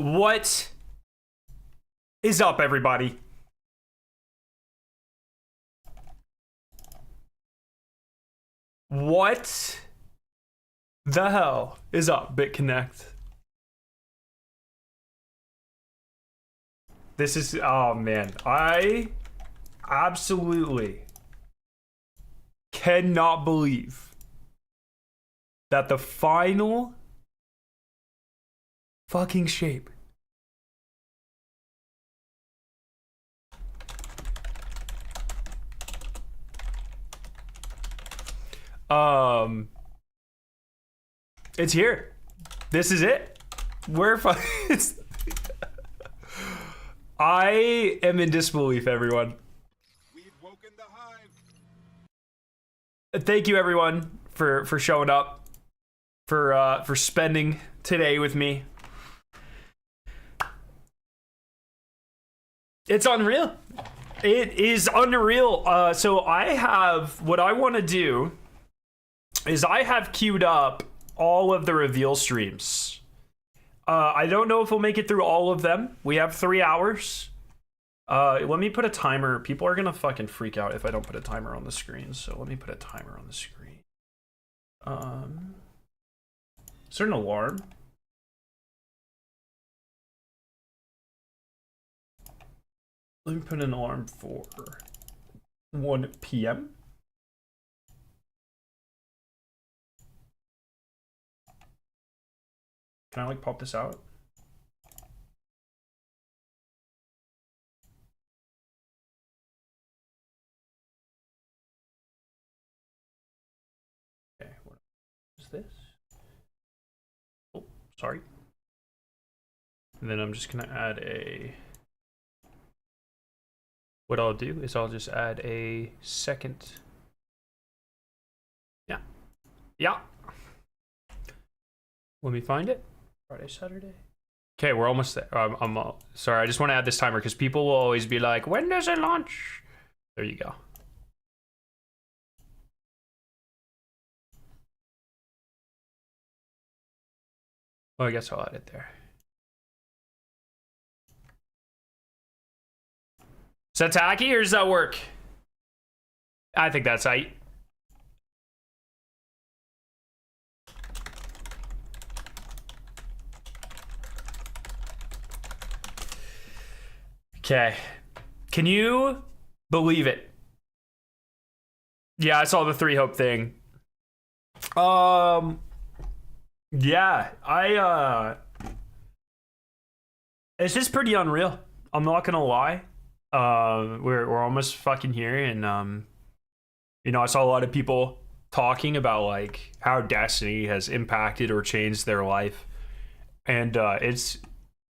What is up, everybody? What the hell is up, BitConnect? This is, oh man, I absolutely cannot believe that the final fucking shape it's here. This is it. We're I am in disbelief, everyone. We've woken the hive. Thank you, everyone, for showing up, for spending today with me. It's unreal. It is unreal. So I have, what I want to do is I have queued up all of the reveal streams. I don't know if we'll make it through all of them. We have 3 hours. Let me put a timer. People are gonna fucking freak out if I don't put a timer on the screen. So let me put a timer on the screen. Is there an alarm? Let me put an alarm for 1 p.m. Can I like pop this out? Okay, what is this? Oh, sorry. And then I'm just gonna add a, what I'll do is I'll just add a second. Yeah. Let me find it. Friday, Saturday. Okay, we're almost there. I'm sorry, I just want to add this timer because people will always be like, when does it launch? There you go. Well, I guess I'll add it there. Is that tacky or does that work? I think that's tight. Okay, can you believe it? Yeah, I saw the 3 hope thing. Yeah, it's just pretty unreal. I'm not gonna lie. We're almost fucking here, and you know, I saw a lot of people talking about like how Destiny has impacted or changed their life, and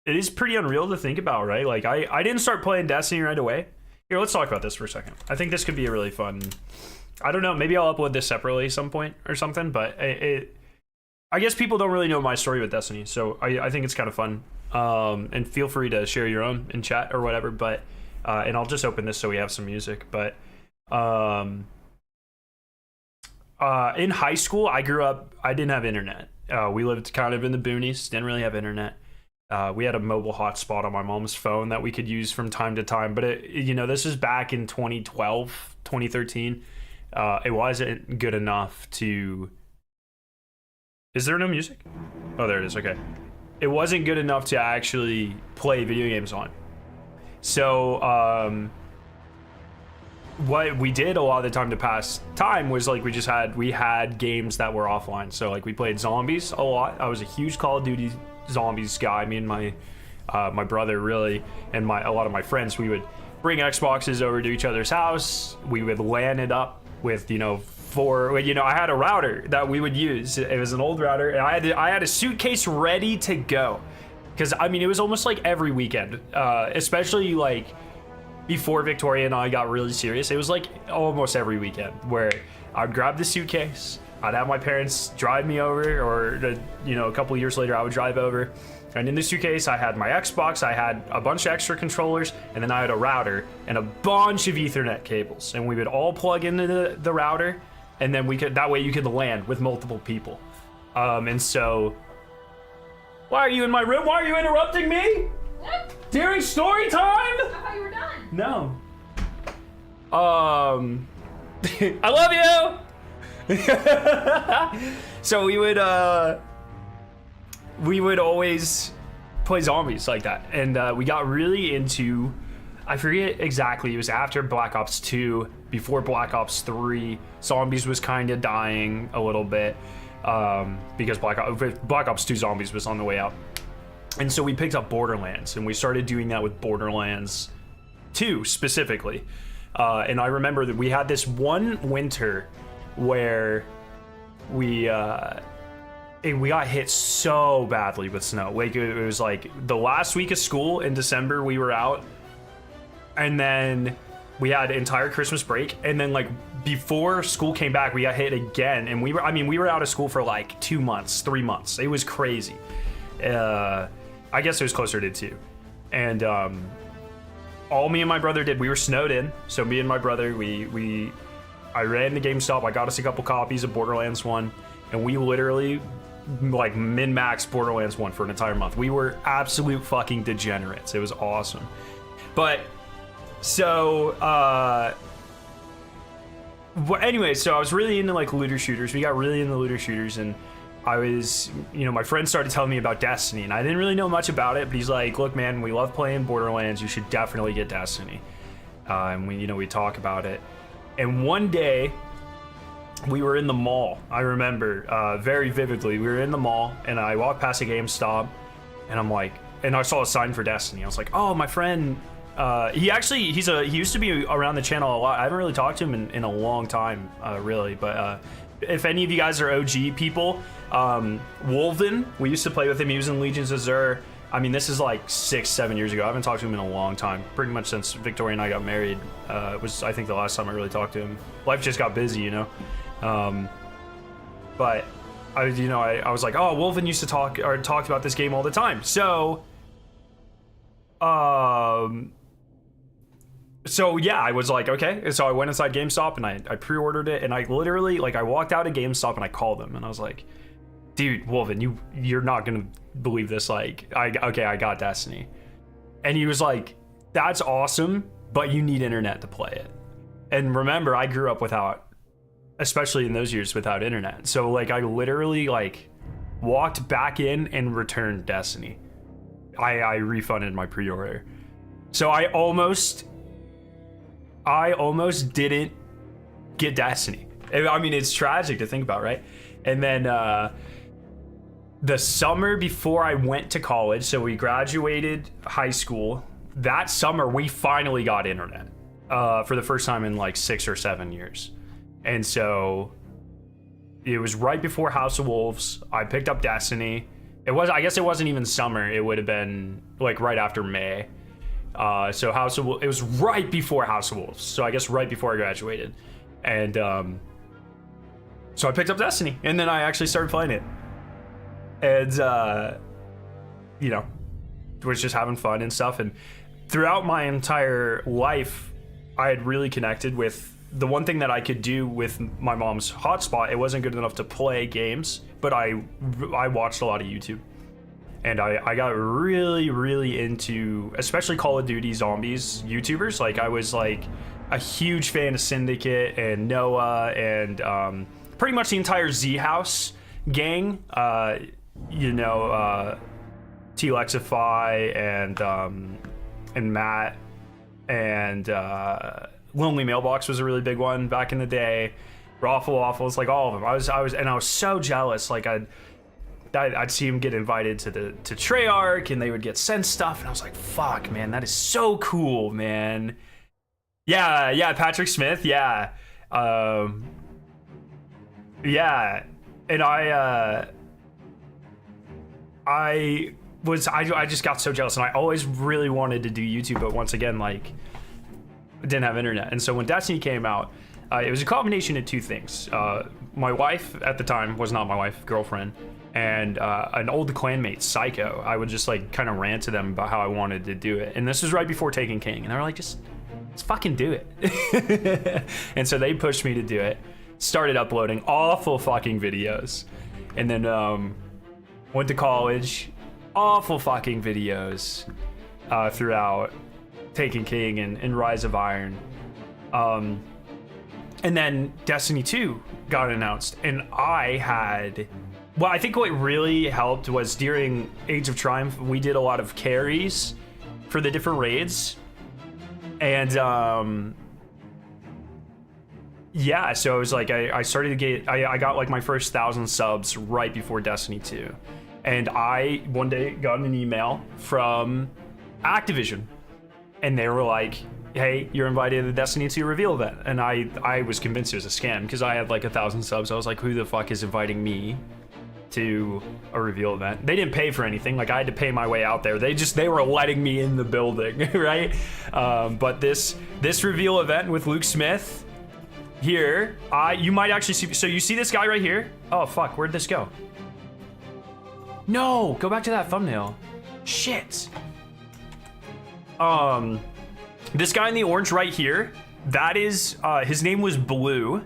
it is pretty unreal to think about, right? Like, I didn't start playing Destiny right away. Here, let's talk about this for a second. I think this could be a really fun, I don't know, maybe I'll upload this separately at some point or something, but I guess people don't really know my story with Destiny, so I think it's kind of fun. And feel free to share your own in chat or whatever, but, and I'll just open this so we have some music, but, in high school, I grew up, I didn't have internet. We lived kind of in the boonies, didn't really have internet. We had a mobile hotspot on my mom's phone that we could use from time to time, but you know, this is back in 2012, 2013. It wasn't good enough to, is there no music? Oh, there it is, okay. It wasn't good enough to actually play video games on. So, what we did a lot of the time to pass time was like we had games that were offline. So like we played zombies a lot. I was a huge Call of Duty zombies guy. Me and my my brother really, and a lot of my friends, we would bring Xboxes over to each other's house. We would LAN it up with, you know, I had a router that we would use. It was an old router, and I had a suitcase ready to go, because I mean it was almost like every weekend, especially like before Victoria and I got really serious. It was like almost every weekend where I'd grab the suitcase, I'd have my parents drive me over, or you know, a couple years later I would drive over, and in the suitcase I had my Xbox, I had a bunch of extra controllers, and then I had a router and a bunch of Ethernet cables, and we would all plug into the router, and then that way you could LAN with multiple people. And so Why are you in my room? Why are you interrupting me? What? During story time? I thought you were done. No. I love you. So we would always play zombies like that, and we got really into. I forget exactly. It was after Black Ops 2, before Black Ops 3. Zombies was kind of dying a little bit because Black Ops 2 Zombies was on the way out. And so we picked up Borderlands, and we started doing that with Borderlands 2 specifically. And I remember that we had this one winter where we got hit so badly with snow. Like it was like the last week of school in December we were out, and then we had entire Christmas break, and then like before school came back we got hit again, and we were out of school for like 2 months, 3 months. It was crazy. I guess it was closer to 2. And all me and my brother did, we were snowed in, so me and my brother, I ran to GameStop, I got us a couple copies of Borderlands 1, and we literally like min-maxed Borderlands 1 for an entire month. We were absolute fucking degenerates. It was awesome. But so anyway, so I was really into like looter shooters. We got really into looter shooters, and I was, my friend started telling me about Destiny, and I didn't really know much about it, but he's like, look, man, we love playing Borderlands. You should definitely get Destiny. And we talk about it. And one day we were in the mall. I remember very vividly. We were in the mall, and I walked past a GameStop, and I'm like, and I saw a sign for Destiny. I was like, oh, my friend, he used to be around the channel a lot. I haven't really talked to him in a long time, really, but if any of you guys are OG people, Wolven, we used to play with him. He was in Legions of Xur. I mean, this is like 6-7 years ago. I haven't talked to him in a long time, pretty much since Victoria and I got married. It was, I think, the last time I really talked to him. Life just got busy, but I was like, oh, Wolven used to talked about this game all the time. So yeah, I was like, okay. So I went inside GameStop and I pre-ordered it, and I literally, like, I walked out of GameStop and I called him and I was like, dude, Wolven, you're not gonna believe this. Like, I got Destiny. And he was like, that's awesome, but you need internet to play it. And remember, I grew up without, especially in those years, without internet. So like, I literally like walked back in and returned Destiny. I refunded my pre-order. So I almost didn't get Destiny. I mean, it's tragic to think about, right? And then the summer before I went to college, so we graduated high school, that summer we finally got internet for the first time in like 6 or 7 years. And so it was right before House of Wolves. I picked up Destiny. I guess it wasn't even summer. It would have been like right after May. So House of Wolves, it was right before House of Wolves. So I guess right before I graduated. And so I picked up Destiny, and then I actually started playing it. And was just having fun and stuff. And throughout my entire life, I had really connected with the one thing that I could do with my mom's hotspot. It wasn't good enough to play games, but I watched a lot of YouTube. And I got really, really into, especially Call of Duty Zombies YouTubers. Like, I was like a huge fan of Syndicate and Noah and pretty much the entire Z House gang. T-Lexify and Matt and Lonely Mailbox was a really big one back in the day. Raffle Waffles, like all of them. I was so jealous. Like I'd see him get invited to Treyarch, and they would get sent stuff, and I was like, fuck, man, that is so cool, man. Yeah, Patrick Smith, yeah. Yeah, and I just got so jealous, and I always really wanted to do YouTube, but once again, like, didn't have internet. And so when Destiny came out, it was a combination of two things. My wife at the time was not my wife, girlfriend, and an old clanmate, Psycho. I would just like kind of rant to them about how I wanted to do it. And this was right before Taken King, and they were like, just fucking do it. And so they pushed me to do it. Started uploading awful fucking videos, and then went to college, awful fucking videos throughout Taken King and Rise of Iron. And then Destiny 2 got announced, and I think what really helped was during Age of Triumph, we did a lot of carries for the different raids. And yeah, so it was like I started to get, I got like my first 1,000 subs right before Destiny 2. And I one day got an email from Activision, and they were like, hey, you're invited to the Destiny 2 reveal event. And I was convinced it was a scam because I had like 1,000 subs. I was like, who the fuck is inviting me to a reveal event? They didn't pay for anything. Like, I had to pay my way out there. They were letting me in the building, right? But this reveal event with Luke Smith here, you might actually see. So you see this guy right here? Oh fuck, where'd this go? No, go back to that thumbnail. Shit. This guy in the orange right here, that is, his name was Blue.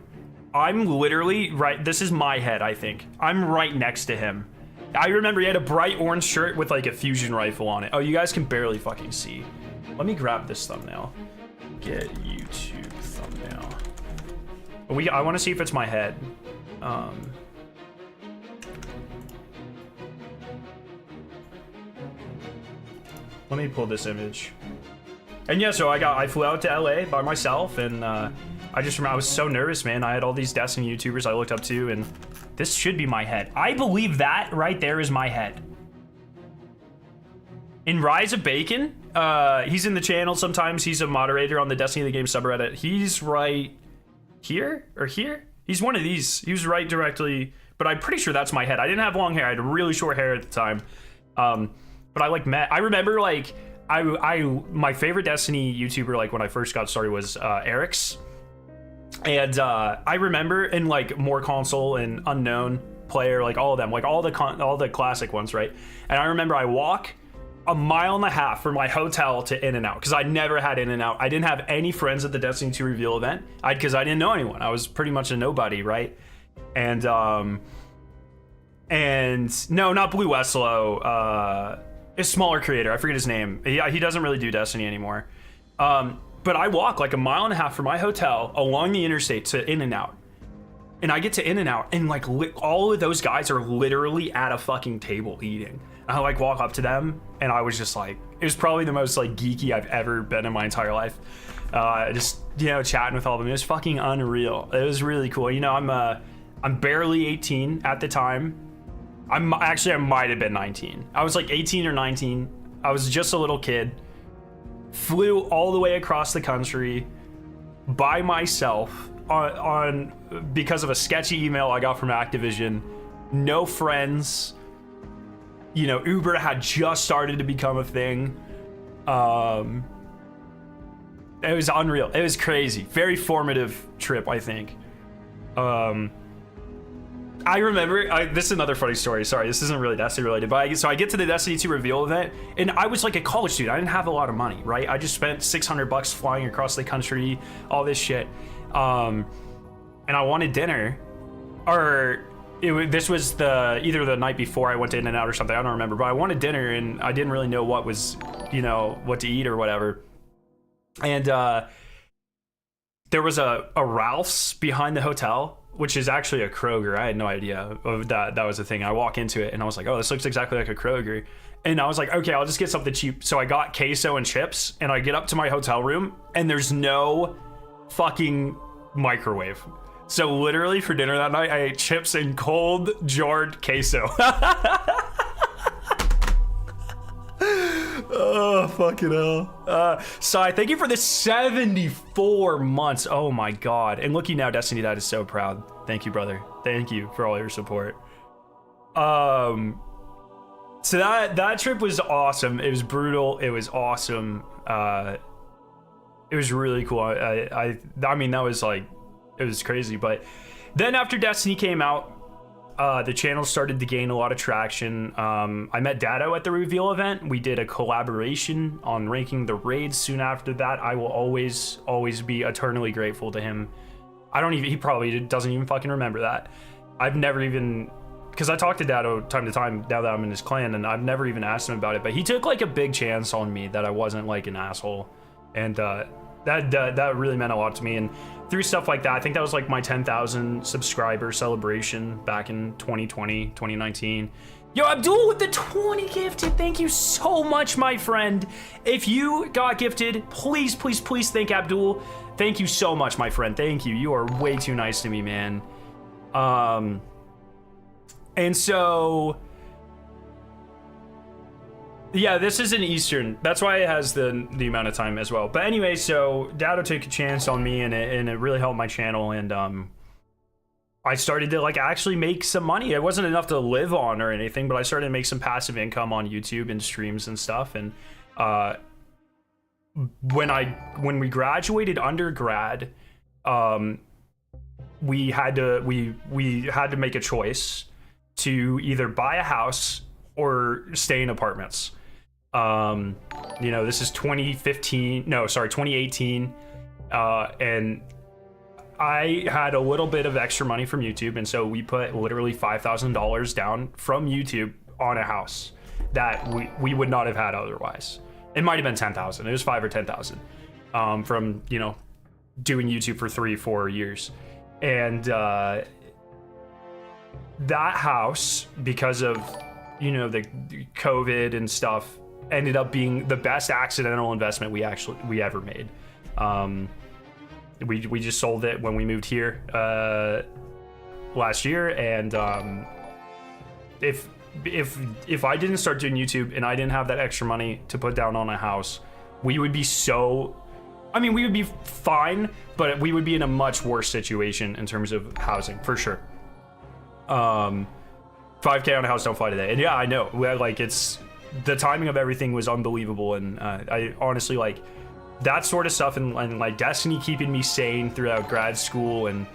I'm literally right, this is my head, I think. I'm right next to him. I remember he had a bright orange shirt with like a fusion rifle on it. Oh, you guys can barely fucking see. Let me grab this thumbnail. Get YouTube thumbnail. I want to see if it's my head. Let me pull this image. And yeah, so I flew out to LA by myself, and I just remember I was so nervous, man. I had all these Destiny YouTubers I looked up to, and this should be my head. I believe that right there is my head. In Rise of Bacon, he's in the channel sometimes. He's a moderator on the Destiny the Game subreddit. He's right here or here. He's one of these. He was right directly, but I'm pretty sure that's my head. I didn't have long hair. I had really short hair at the time. But I remember like my favorite Destiny YouTuber, like when I first got started, was Eric's. And I remember in like more console and unknown player, like all of them, like all the classic ones, right? And I remember I walk 1.5 miles from my hotel to In-N-Out, because I never had In-N-Out. I didn't have any friends at the Destiny 2 reveal event, because I didn't know anyone. I was pretty much a nobody, right? And no, not Blue Westlow, a smaller creator, I forget his name. He doesn't really do Destiny anymore. But I walk like 1.5 miles from my hotel along the interstate to In-N-Out. And I get to In-N-Out, and like all of those guys are literally at a fucking table eating. I like walk up to them, and I was just like, it was probably the most like geeky I've ever been in my entire life. Just, you know, chatting with all of them. It was fucking unreal. It was really cool. You know, I'm barely 18 at the time. I might have been 19. I was like 18 or 19. I was just a little kid. Flew all the way across the country by myself on because of a sketchy email I got from Activision. No friends. You know, Uber had just started to become a thing. It was unreal. It was crazy. Very formative trip, I think. I remember, this is another funny story. Sorry, this isn't really Destiny related, but so I get to the Destiny 2 reveal event, and I was like a college student. I didn't have a lot of money, right? I just spent $600 flying across the country, all this shit. And I wanted dinner, or this was either the night before I went to In-N-Out or something. I don't remember, but I wanted dinner, and I didn't really know what was, you know, what to eat or whatever. And there was a Ralph's behind the hotel, which is actually a Kroger. I had no idea that was a thing. I walk into it and I was like, oh, this looks exactly like a Kroger. And I was like, okay, I'll just get something cheap. So I got queso and chips, and I get up to my hotel room, and there's no fucking microwave. So literally for dinner that night, I ate chips and cold jarred queso. Oh, fucking hell. Sai, thank you for the 74 months. Oh my God. And looking now, Destiny Dad is so proud. Thank you, brother. Thank you for all your support. So that trip was awesome. It was brutal. It was awesome. It was really cool. I mean, that was like, it was crazy. But then after Destiny came out, the channel started to gain a lot of traction. I met Dado at the reveal event. We did a collaboration on ranking the raids soon after that. I will always be eternally grateful to him. He probably doesn't even fucking remember that. I've never even because I talk to Dado time to time now that I'm in his clan, and I've never even asked him about it, but he took like a big chance on me that I wasn't like an asshole, and that really meant a lot to me. And through stuff like that, I think that was like my 10,000 subscriber celebration back in 2020, 2019. Yo, Abdul with the 20 gifted. Thank you so much, my friend. If you got gifted, please, please, please thank Abdul. Thank you so much, my friend. Thank you. You are way too nice to me, man. And so, yeah, this is in Eastern. That's why it has the amount of time as well. But anyway, so Dado took a chance on me, and it really helped my channel. And I started to like actually make some money. It wasn't enough to live on or anything, but I started to make some passive income on YouTube and streams and stuff. And when we graduated undergrad, we had to make a choice to either buy a house or stay in apartments. This is 2018. And I had a little bit of extra money from YouTube, and so we put literally $5,000 down from YouTube on a house that we would not have had otherwise. It might have been 10,000. It was 5 or 10,000 from doing YouTube for 3-4 years, and that house, because of the COVID and stuff, ended up being the best accidental investment we ever made. We just sold it when we moved here last year, and if I didn't start doing YouTube and I didn't have that extra money to put down on a house, we would be we would be fine, but we would be in a much worse situation in terms of housing, for sure. 5K on a house don't fly today. And yeah, I know, it's the timing of everything was unbelievable, and I honestly that sort of stuff, and like Destiny keeping me sane throughout grad school and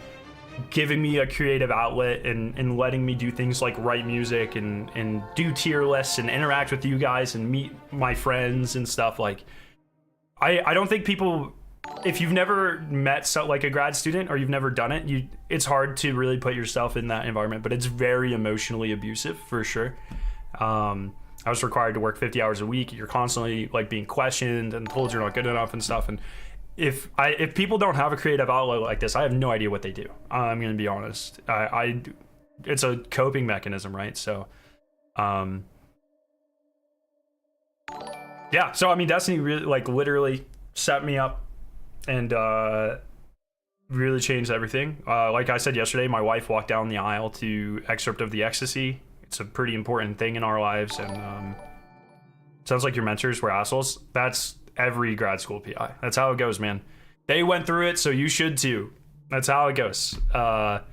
giving me a creative outlet and letting me do things like write music and do tier lists and interact with you guys and meet my friends and stuff. Like I don't think people, if you've never met like a grad student or you've never done it, it's hard to really put yourself in that environment, but it's very emotionally abusive, for sure. I was required to work 50 hours a week. You're constantly like being questioned and told you're not good enough and stuff. And if people don't have a creative outlet like this, I have no idea what they do. I'm going to be honest. It's a coping mechanism, right? So, yeah. So, Destiny really, literally set me up and really changed everything. Like I said yesterday, my wife walked down the aisle to Excerpt of the Ecstasy. It's a pretty important thing in our lives, and sounds like your mentors were assholes. That's every grad school PI. That's how it goes, man. They went through it, so you should too. That's how it goes. That's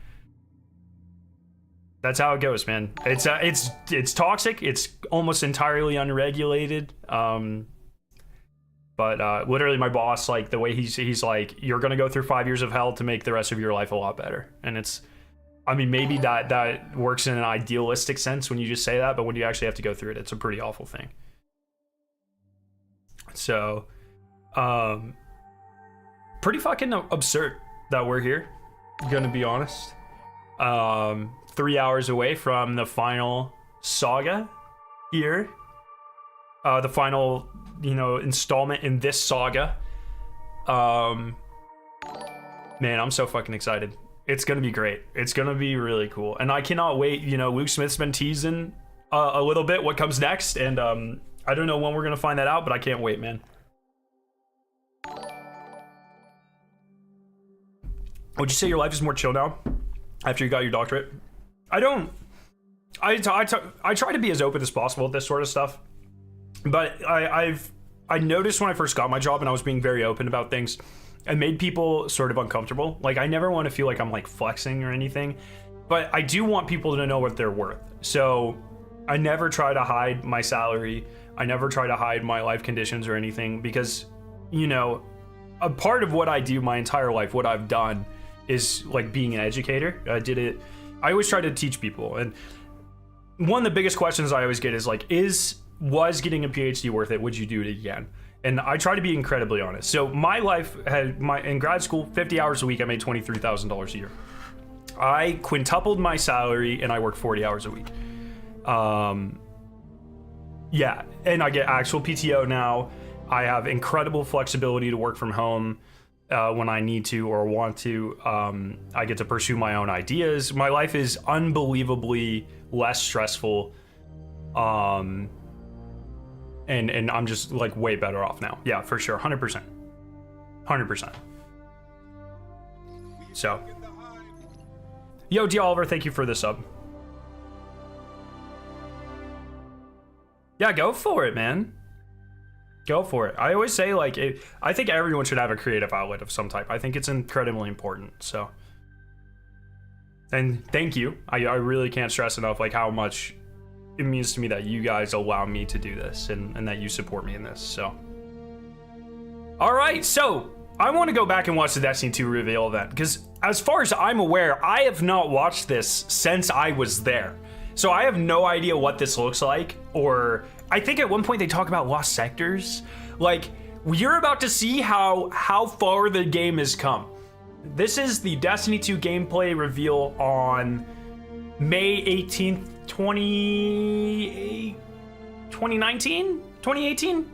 how it goes, man. It's toxic. It's almost entirely unregulated. But literally, my boss, the way he's like, you're gonna go through 5 years of hell to make the rest of your life a lot better, and it's. Maybe that works in an idealistic sense when you just say that, but when you actually have to go through it, it's a pretty awful thing. So, pretty fucking absurd that we're here, gonna be honest. 3 hours away from the final saga here. The final, installment in this saga. Man, I'm so fucking excited. It's going to be great. It's going to be really cool. And I cannot wait. Luke Smith's been teasing a little bit what comes next. And I don't know when we're going to find that out, but I can't wait, man. Would you say your life is more chill now after you got your doctorate? I don't. I try to be as open as possible with this sort of stuff. But I noticed when I first got my job and I was being very open about things, I made people sort of uncomfortable. I never want to feel like I'm flexing or anything, but I do want people to know what they're worth. So I never try to hide my salary. I never try to hide my life conditions or anything, because, a part of what I do my entire life, what I've done, is being an educator. I always try to teach people. And one of the biggest questions I always get is was getting a PhD worth it? Would you do it again? And I try to be incredibly honest. So my life in grad school, 50 hours a week, I made $23,000 a year. I quintupled my salary and I work 40 hours a week. Yeah, and I get actual PTO now. I have incredible flexibility to work from home when I need to or want to. I get to pursue my own ideas. My life is unbelievably less stressful. And I'm just like way better off now. Yeah, for sure. 100%. 100%. So, yo, D. Oliver, thank you for the sub. Yeah, go for it, man. Go for it. I always say, like, I think everyone should have a creative outlet of some type. I think it's incredibly important. So, and thank you. I really can't stress enough, like, how much it means to me that you guys allow me to do this and that you support me in this. So, all right. So, I want to go back and watch the Destiny 2 reveal event because, as far as I'm aware, I have not watched this since I was there. So I have no idea what this looks like, or I think at one point they talk about lost sectors. Like, you're about to see how far the game has come. This is the Destiny 2 gameplay reveal on May 18th, 2019? 2018?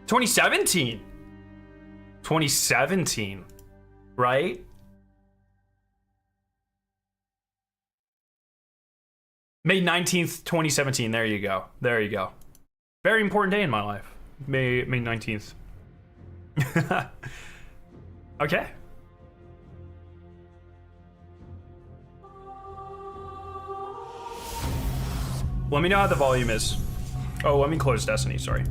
2017. 2017, right? May 19th, 2017. There you go. There you go. Very important day in my life. May 19th. Okay. Let me know how the volume is. Oh, let me close Destiny, sorry.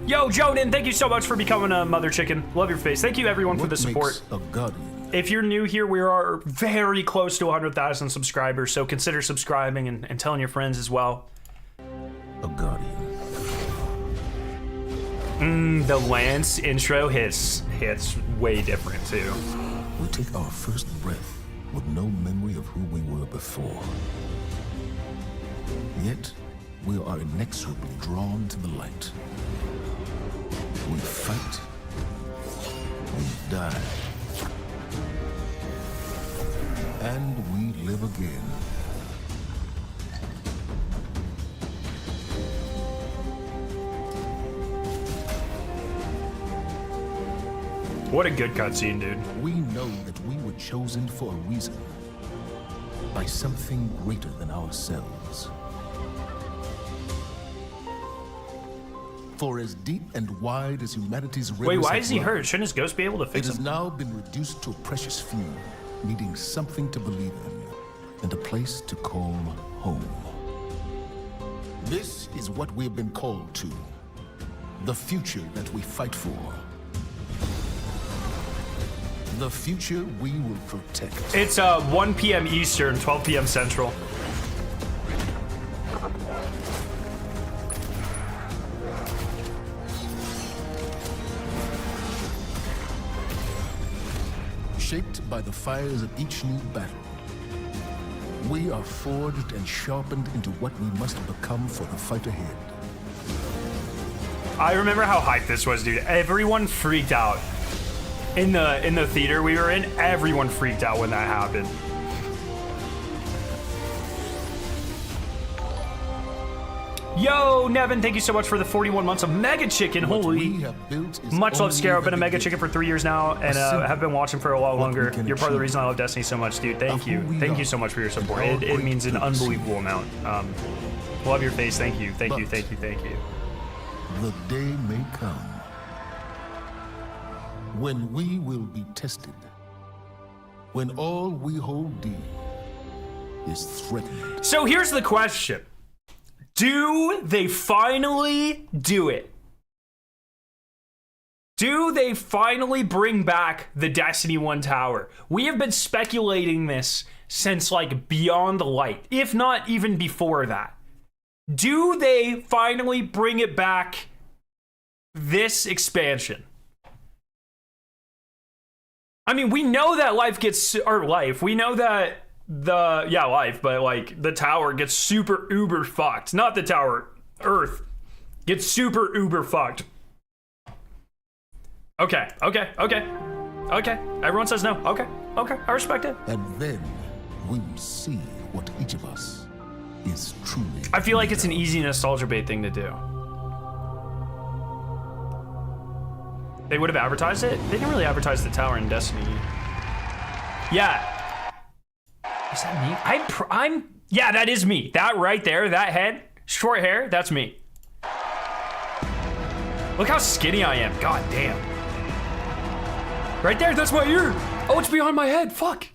Yo, Jonan, thank you so much for becoming a mother chicken. Love your face. Thank you, everyone, for the support. If you're new here, we are very close to 100,000 subscribers, so consider subscribing and telling your friends as well. A guardian. The Lance intro hits way different, too. We take our first breath with no memory of who we were before. Yet, we are inexorably drawn to the light. We fight. We die. And we live again. What a good cutscene, dude. We know that we were chosen for a reason. By something greater than ourselves. For as deep and wide as humanity's rivers. Wait, why is he run, hurt? Shouldn't his ghost be able to fix it has him? now been reduced to a precious few, needing something to believe in and a place to call home. This is what we have been called to. The future that we fight for. The future we will protect. It's 1 p.m. Eastern, 12 p.m. Central. Shaped by the fires of each new battle, we are forged and sharpened into what we must become for the fight ahead. I remember how hyped this was, dude. Everyone freaked out. In the theater we were in, everyone freaked out when that happened. Yo, Nevin, thank you so much for the 41 months of Mega Chicken. Holy. Much love, Scarab. Been a Mega Chicken for 3 years now, and have been watching for a lot longer. You're part of the reason I love Destiny so much, dude. Thank you. Thank you so much for your support. It means an unbelievable amount. Love your face. Thank you. Thank you. Thank you. Thank you. The day may come when we will be tested. When all we hold dear is threatened. So here's the question. Do they finally do it? Do they finally bring back the Destiny 1 tower? We have been speculating this since like Beyond the Light, if not even before that. Do they finally bring it back this expansion? I mean, we know that we know that but like the tower gets super uber fucked. Not the tower, Earth gets super uber fucked. Okay. Everyone says no. Okay. I respect it. And then we will see what each of us is truly. I feel like it's an made of. easy nostalgia bait thing to do. They would have advertised it? They didn't really advertise the tower in Destiny. Yeah. Is that me? I'm yeah, that is me. That right there, that head, short hair, that's me. Look how skinny I am. God damn. Right there, that's my ear. Oh, it's behind my head. Fuck.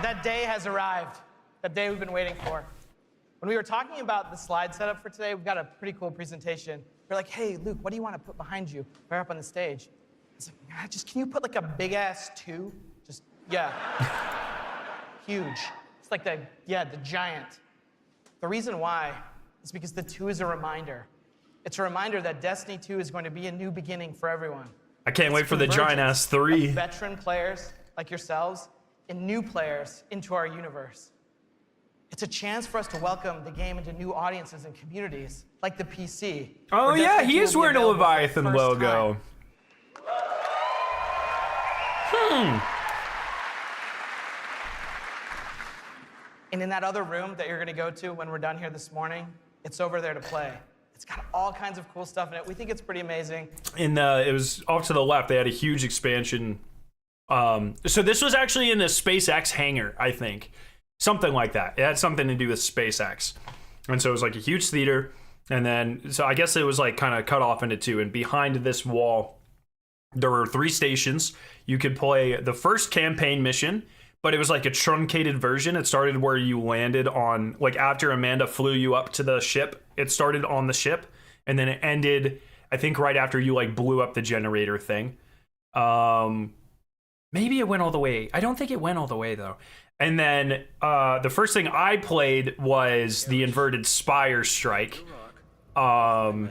That day has arrived. That day we've been waiting for. When we were talking about the slide setup for today, we've got a pretty cool presentation. We're like, hey, Luke, what do you want to put behind you right up on the stage? It's like, just can you put like a big ass 2? Just, yeah. Huge. It's like the giant. The reason why is because the 2 is a reminder. It's a reminder that Destiny 2 is going to be a new beginning for everyone. I can't wait for the giant ass 3. Of veteran players like yourselves and new players into our universe. It's a chance for us to welcome the game into new audiences and communities, like the PC. Oh yeah, he is wearing a Leviathan logo. And in that other room that you're gonna go to when we're done here this morning, it's over there to play. It's got all kinds of cool stuff in it. We think it's pretty amazing. And it was off to the left. They had a huge expansion. So this was actually in the SpaceX hangar, I think. Something like that. It had something to do with SpaceX. And so it was like a huge theater. And then, so I guess it was like kind of cut off into 2. And behind this wall, there were 3 stations. You could play the first campaign mission, but it was like a truncated version. It started where you landed on, like after Amanda flew you up to the ship, it started on the ship. And then it ended, I think right after you like blew up the generator thing. Maybe it went all the way. I don't think it went all the way though. And then the first thing I played was the inverted spire strike. And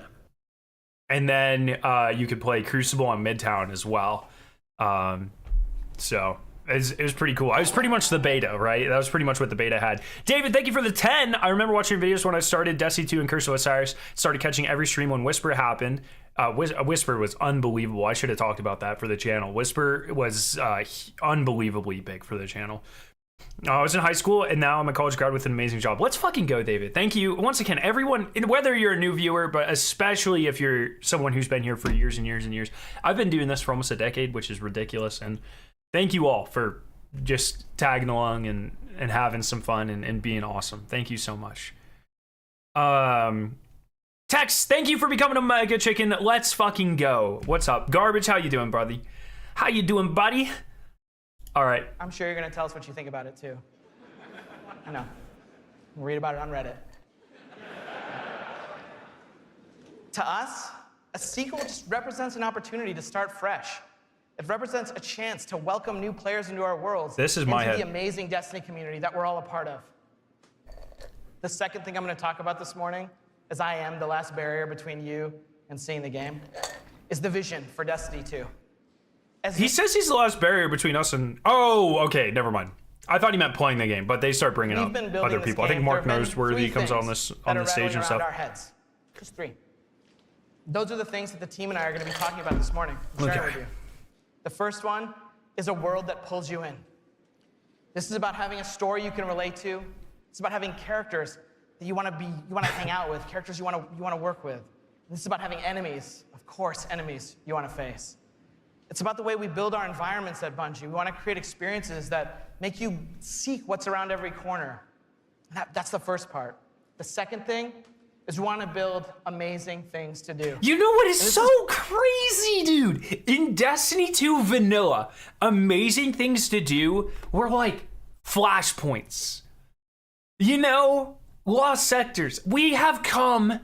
then you could play Crucible on Midtown as well. So it was pretty cool. I was pretty much the beta, right? That was pretty much what the beta had. David, thank you for the 10. I remember watching videos when I started Destiny 2 and Curse of Osiris. Started catching every stream when Whisper happened. Whisper was unbelievable. I should have talked about that for the channel. Whisper was unbelievably big for the channel. I was in high school and now I'm a college grad with an amazing job. Let's fucking go, David. Thank you. Once again, everyone, whether you're a new viewer, but especially if you're someone who's been here for years and years and years. I've been doing this for almost a decade, which is ridiculous. And thank you all for just tagging along and having some fun and being awesome. Thank you so much. Tex, thank you for becoming a Mega Chicken. Let's fucking go. What's up? Garbage, how you doing, buddy? How you doing, buddy? All right. I'm sure you're gonna tell us what you think about it too. I know. We'll read about it on Reddit. To us, a sequel just represents an opportunity to start fresh. It represents a chance to welcome new players into our worlds. This is my into head. the amazing Destiny community that we're all a part of. The second thing I'm gonna talk about this morning, as I am the last barrier between you and seeing the game, is the vision for Destiny 2. He says he's the last barrier between us and... Oh, okay, never mind. I thought he meant playing the game, but they start bringing up other people. I think Mark knows where he comes on the stage and stuff. Our heads. Just 3. Those are the things that the team and I are going to be talking about this morning. Sharing with you. The first one is a world that pulls you in. This is about having a story you can relate to. It's about having characters that you want to hang out with, characters you want to work with. This is about having enemies, of course, enemies you want to face. It's about the way we build our environments at Bungie. We want to create experiences that make you seek what's around every corner. That's the first part. The second thing is we want to build amazing things to do. You know what is so crazy, dude? In Destiny 2 Vanilla, amazing things to do were like flashpoints. You know, lost sectors. We have come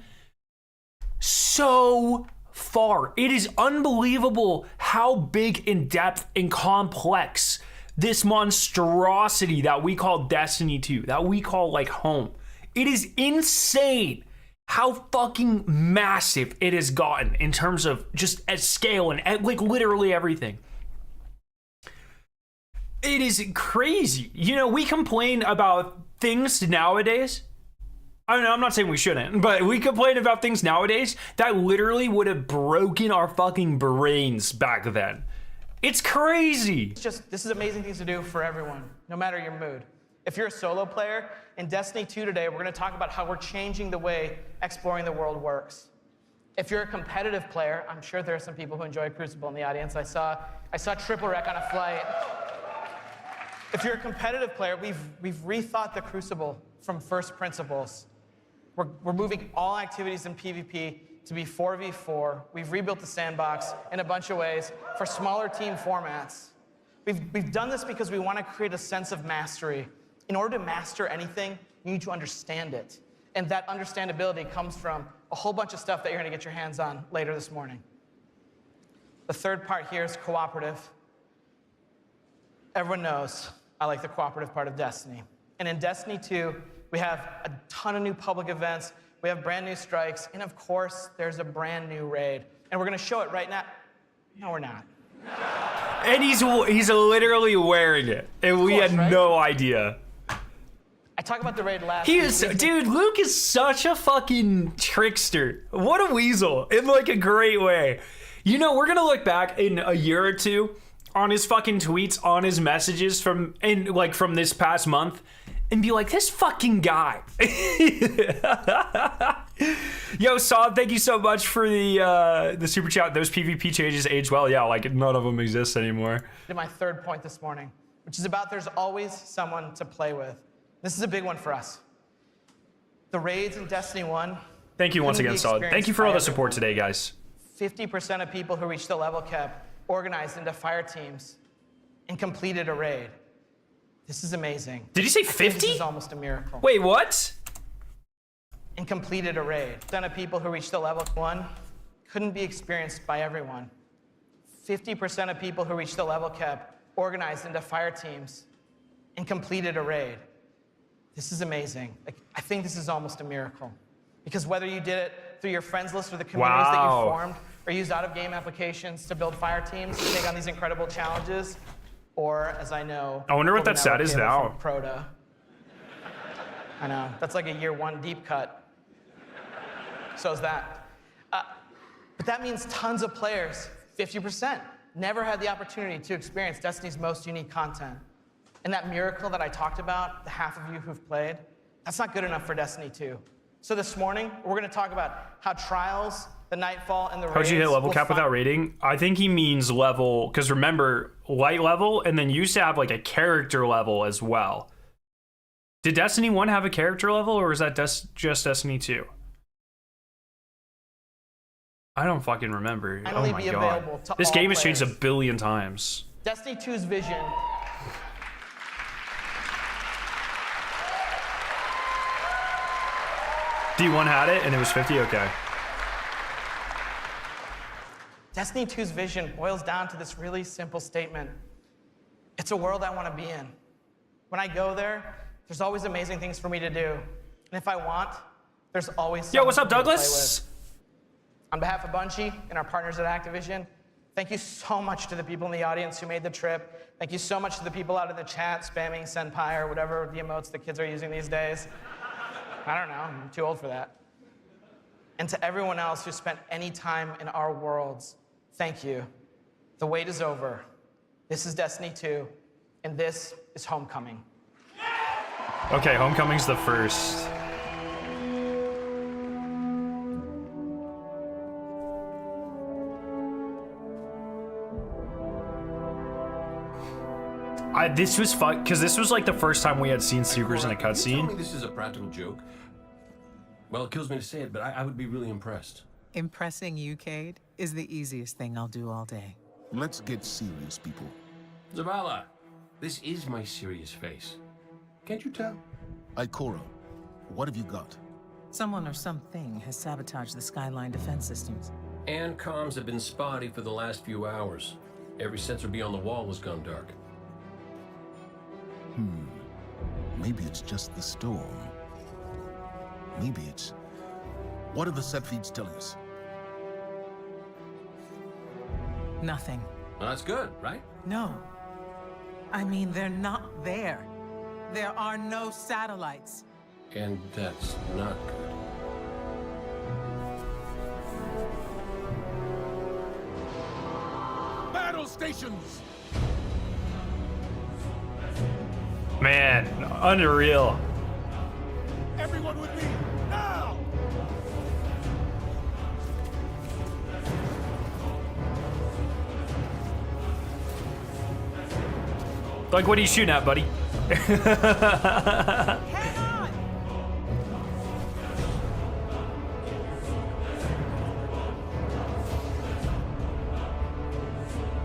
so far. It is unbelievable how big, in depth, and complex this monstrosity that we call Destiny 2, that we call like home. It is insane how fucking massive it has gotten in terms of just at scale and at like literally everything. It is crazy. You know, we complain about things nowadays I mean, I'm not saying we shouldn't, but we complain about things nowadays that literally would have broken our fucking brains back then. It's crazy. It's just, this is amazing things to do for everyone, no matter your mood. If you're a solo player, in Destiny 2 today, we're gonna talk about how we're changing the way exploring the world works. If you're a competitive player, I'm sure there are some people who enjoy Crucible in the audience. I saw Triple Wreck on a flight. If you're a competitive player, we've rethought the Crucible from first principles. We're moving all activities in PvP to be 4v4. We've rebuilt the sandbox in a bunch of ways for smaller team formats. We've done this because we want to create a sense of mastery. In order to master anything, you need to understand it. And that understandability comes from a whole bunch of stuff that you're going to get your hands on later this morning. The third part here is cooperative. Everyone knows I like the cooperative part of Destiny. And in Destiny 2, we have a ton of new public events, we have brand new strikes, and of course, there's a brand new raid. And we're gonna show it right now. No, we're not. And he's literally wearing it, and we had no idea. I talked about the raid last He week. is, dude, Luke is such a fucking trickster. What a weasel, in like a great way. You know, we're gonna look back in a year or two on his fucking tweets, on his messages from this past month, and be like, this fucking guy. Yo, Saab, thank you so much for the super chat. Those PvP changes age well. Yeah, like none of them exist anymore. My third point this morning, which is about there's always someone to play with. This is a big one for us. The raids in Destiny 1. Thank you once again, Saab. Thank you for all the support today, guys. 50% of people who reached the level cap organized into fire teams and completed a raid. This is amazing. Did you say 50? This is almost a miracle. Wait, what? And completed a raid. 50% of people who reached the level 1 couldn't be experienced by everyone. 50% of people who reached the level cap organized into fire teams and completed a raid. This is amazing. Like, I think this is almost a miracle. Because whether you did it through your friends list or the communities that you formed, or used out-of-game applications to build fire teams to take on these incredible challenges, or, as I know, I wonder what that stat is now. Proto. I know. That's like a year 1 deep cut. So is that. But that means tons of players, 50%, never had the opportunity to experience Destiny's most unique content. And that miracle that I talked about, the half of you who've played, that's not good enough for Destiny 2. So this morning, we're going to talk about how Trials, the Nightfall, and the raids. How'd you hit level cap without rating? I think he means level, because remember, light level, and then you used to have like a character level as well. Did Destiny 1 have a character level, or was that just Destiny 2? I don't fucking remember. Oh my god. This game has changed a billion times. Destiny 2's vision. D1 had it, and it was 50? Okay. Destiny 2's vision boils down to this really simple statement. It's a world I want to be in. When I go there, there's always amazing things for me to do. And if I want, there's always Yo, what's up, Douglas? On behalf of Bungie and our partners at Activision, thank you so much to the people in the audience who made the trip. Thank you so much to the people out in the chat spamming Senpai or whatever the emotes the kids are using these days. I don't know, I'm too old for that. And to everyone else who spent any time in our worlds, thank you. The wait is over. This is Destiny 2, and this is Homecoming. Okay, Homecoming's the first. This was fun, because this was like the first time we had seen supers in a cutscene. You tell me this is a practical joke? Well, it kills me to say it, but I would be really impressed. Impressing you, Cade, is the easiest thing I'll do all day. Let's get serious, people. Zavala, this is my serious face. Can't you tell? Ikora, what have you got? Someone or something has sabotaged the Skyline defense systems. And comms have been spotty for the last few hours. Every sensor beyond the wall has gone dark. Maybe it's just the storm. Maybe it's... What are the set feeds telling us? Nothing. Well, that's good, right? No. I mean, they're not there. There are no satellites. and that's not good. Battle stations! Man, unreal. Everyone with me, now! Like, what are you shooting at, buddy? Hang on!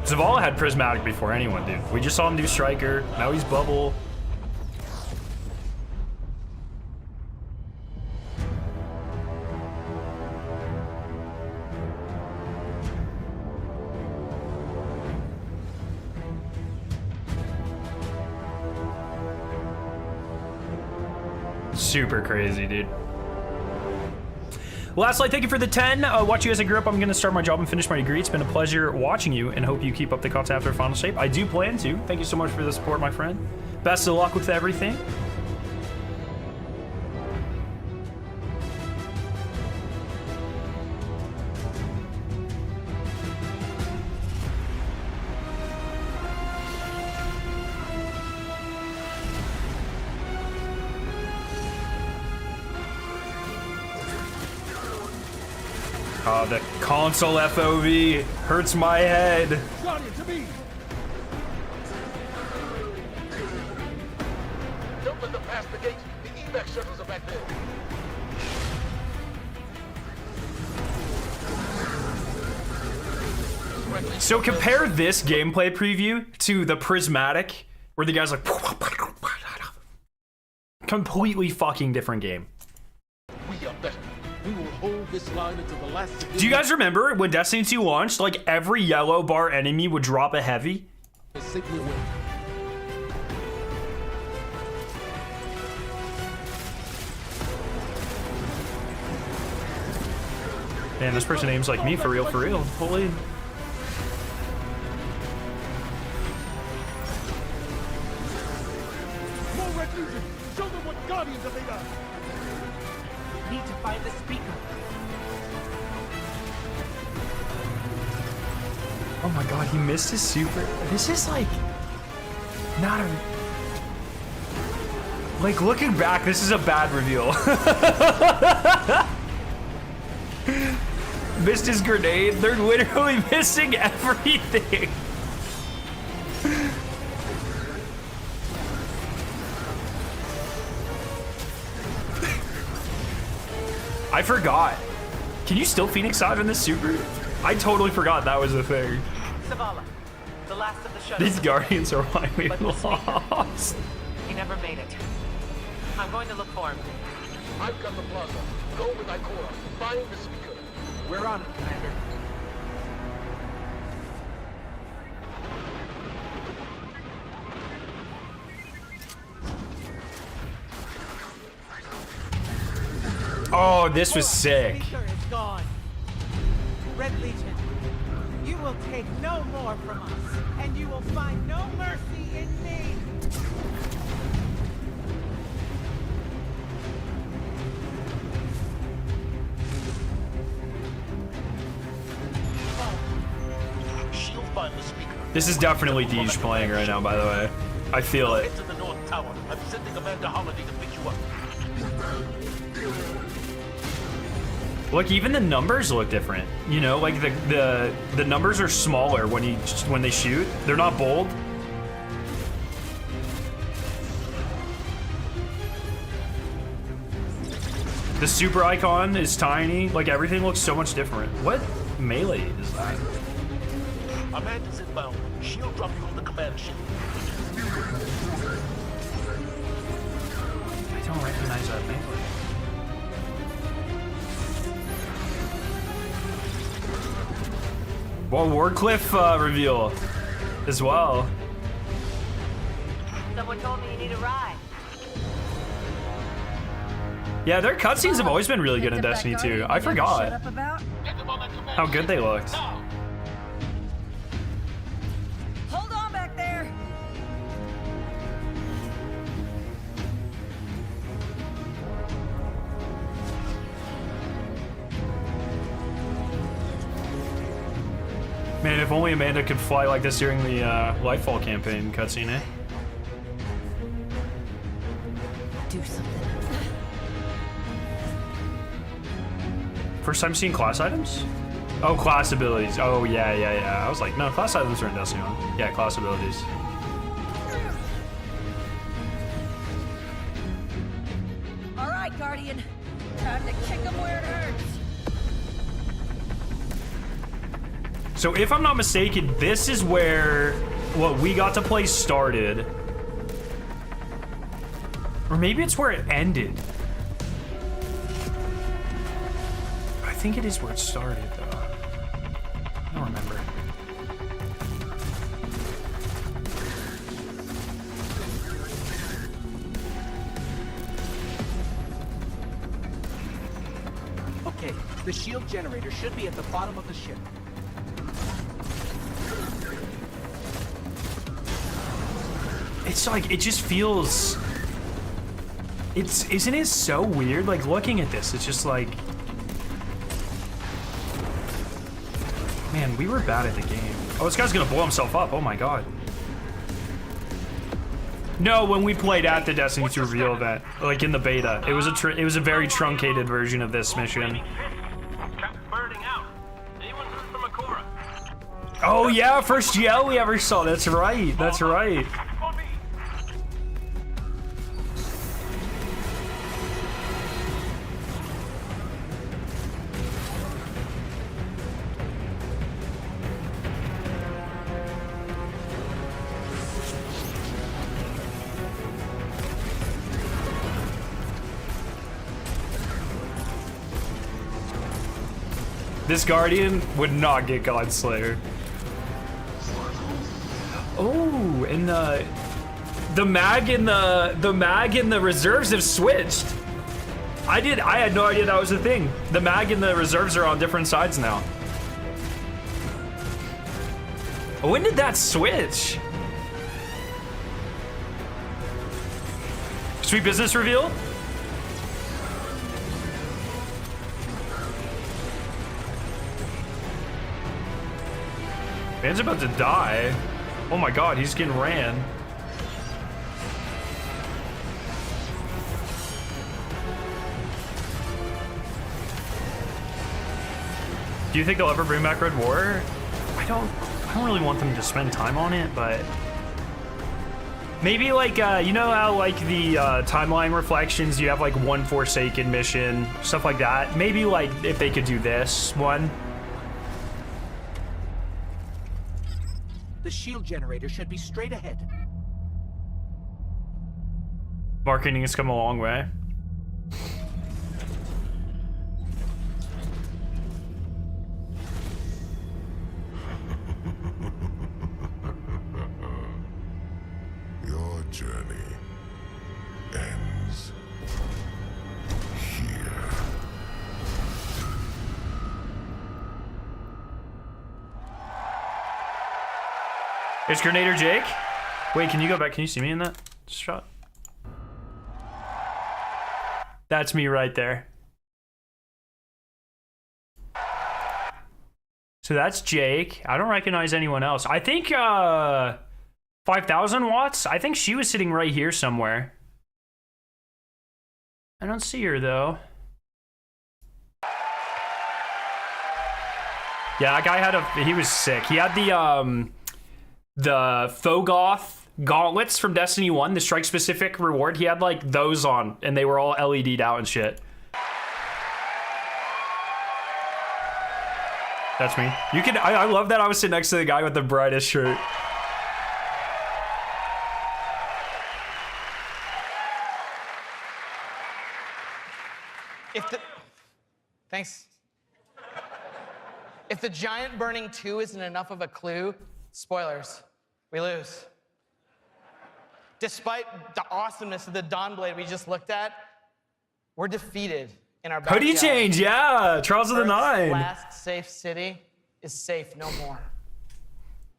Zavala had Prismatic before anyone, dude. We just saw him do Striker. Now he's Bubble. Super crazy, dude. Lastly, thank you for the 10. Watch you as I grew up. I'm going to start my job and finish my degree. It's been a pleasure watching you and hope you keep up the content after final shape. I do plan to. Thank you so much for the support, my friend. Best of luck with everything. Oh, the console FOV hurts my head. Guardian, to me! Don't let them pass the gate. The evac shuttles are back there. So compare this gameplay preview to the Prismatic, where the guy's like... Completely fucking different game. We are better. We will hold this line until the last... Do you guys remember when Destiny 2 launched, like every yellow bar enemy would drop a heavy? safely away. Man, this person aims like me, for real, for real. Holy... More Red Legion! Show them what Guardians are made of! Need to find the speaker. Oh my god, he missed his super... This is like... Not a... Like, looking back, this is a bad reveal. Missed his grenade. They're literally missing everything. I forgot. Can you still Phoenix dive in this super? I totally forgot that was a thing. Zavala, the last of the shuttles. These Guardians are why we But the speaker. lost. He never made it. I'm going to look for him. I've got the plaza. Go with Ikora. Find the speaker. We're on it, Commander. Oh, this was sick. Speaker is gone. Red Legion, you will take no more from us, and you will find no mercy in me. She'll find the speaker. This is definitely Deej playing right now, by the way. I feel it. Head to the North Tower. I'm sending Commander Holiday to pick you up. Look, even the numbers look different. You know, like the numbers are smaller when they shoot. They're not bold. The super icon is tiny. Like everything looks so much different. What melee is that? Amanda's inbound. She'll drop you on the command ship. I don't recognize that melee. Well, Wardcliff reveal as well. Someone told me you need a ride. Yeah, their cutscenes have always been really good in Destiny 2. I forgot Shut up about? Get them on that command how good they looked. now. Hold on back there. Man, if only Amanda could fly like this during the Lightfall campaign cutscene, eh? Do something. First time seeing class items? Oh, class abilities. Oh, yeah. I was like, no, class items are in Destiny 1. Yeah, class abilities. All right, Guardian. Time to kick him where it hurts. So if I'm not mistaken, this is where what we got to play started. Or maybe it's where it ended. I think it is where it started, though. I don't remember. Okay, the shield generator should be at the bottom of the ship. It's like, it just feels... Isn't it so weird? Like, looking at this, it's just like... Man, we were bad at the game. Oh, this guy's gonna blow himself up. Oh my god. No, when we played at the Destiny 2 reveal event, like in the beta, it was a very truncated version of this mission. Oh yeah, first GL we ever saw. That's right. That's right. This Guardian would not get Godslayer. Oh, and the mag and the reserves have switched. I had no idea that was a thing. The mag and the reserves are on different sides now. When did that switch? Sweet business reveal? Man's about to die. Oh my god, he's getting ran. Do you think they'll ever bring back Red War? I don't really want them to spend time on it, but maybe like you know how like the timeline reflections, you have like one Forsaken mission, stuff like that. Maybe like if they could do this one. The shield generator should be straight ahead. Marketing has come a long way. Your journey ends here. It's Grenader Jake. Wait, can you go back? Can you see me in that shot? That's me right there. So that's Jake. I don't recognize anyone else. I think 5,000 watts. I think she was sitting right here somewhere. I don't see her though. Yeah, that guy he was sick. He had the Fogoth gauntlets from Destiny 1, the strike specific reward. He had like those on and they were all LED'd out and shit. That's me. You can, I love that I was sitting next to the guy with the brightest shirt. Thanks. If the giant burning 2 isn't enough of a clue, spoilers, we lose. Despite the awesomeness of the Dawnblade we just looked at, we're defeated in our backyard. Hoodie change, yeah. Trials of the Earth's Nine. last safe city is safe no more.